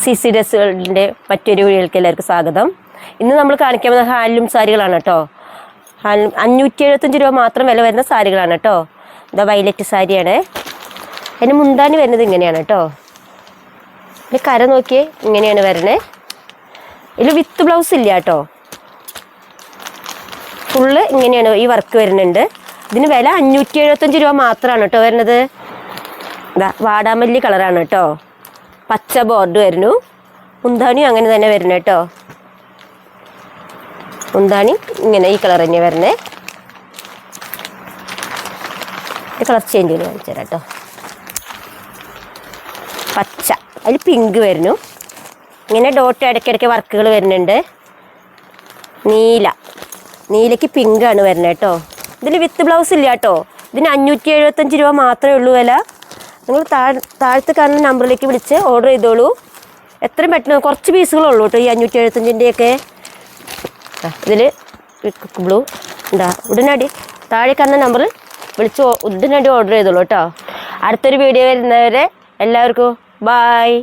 CC ഡ്രസ്സുകളുടെ മറ്റൊരു വീഡിയോയിലേക്ക് എല്ലാവർക്കും സ്വാഗതം. ഇന്ന് നമ്മൾ കാണിക്കാൻ പോകുന്ന ഹാൻഡ്ലൂം സാരികളാണ് കേട്ടോ. 575 രൂപ മാത്രം വില വരുന്ന സാരികളാണ് കേട്ടോ. ഇതാ വയലറ്റ് സാരിയാണ്. അതിന് മുന്താണി വരുന്നത് ഇങ്ങനെയാണ് കേട്ടോ. ഇതിൽ കര നോക്കിയേ, ഇങ്ങനെയാണ് വരുന്നത്. ഇതിൽ വിത്ത് ബ്ലൗസ് ഇല്ല കേട്ടോ, ഫുള്ള് ഇങ്ങനെയാണ് ഈ വർക്ക് വരുന്നുണ്ട്. ഇതിന് വില 575 രൂപ മാത്രമാണ് കേട്ടോ വരുന്നത്. ഇതാ വാടാമല്ലി കളറാണ് കേട്ടോ, പച്ച ബോർഡ് വരുന്നു. മുന്താണിയും അങ്ങനെ തന്നെ വരുന്നത് കേട്ടോ. മുന്താണി ഇങ്ങനെ ഈ കളർ തന്നെ വരുന്നത്. കളർ ചേഞ്ച് ചെയ്ത് കാണിച്ചു തരാം കേട്ടോ. പച്ച, അതിൽ പിങ്ക് വരുന്നു. ഇങ്ങനെ ഡോട്ട് ഇടയ്ക്കിടയ്ക്ക് വർക്കുകൾ വരുന്നുണ്ട്. നീലയ്ക്ക് പിങ്കാണ് വരുന്നത് കേട്ടോ. ഇതിൽ വിത്ത് ബ്ലൗസ് ഇല്ല കേട്ടോ. ഇതിന് 575 രൂപ മാത്രമേ ഉള്ളൂ വില. നിങ്ങൾ താഴത്ത് കാണുന്ന നമ്പറിലേക്ക് വിളിച്ച് ഓർഡർ ചെയ്തോളൂ. എത്രയും പെട്ടെന്ന്, കുറച്ച് പീസുകളുള്ളൂ കേട്ടോ ഈ 575-ൻ്റെയൊക്കെ. ഇതിൽ ബ്ലൂ എന്താ ഉടനടി താഴെ കാണുന്ന നമ്പറിൽ വിളിച്ച് ഉടനടി ഓർഡർ ചെയ്തോളൂ കേട്ടോ. അടുത്തൊരു വീഡിയോ വരുന്നവരെ എല്ലാവർക്കും ബായ്.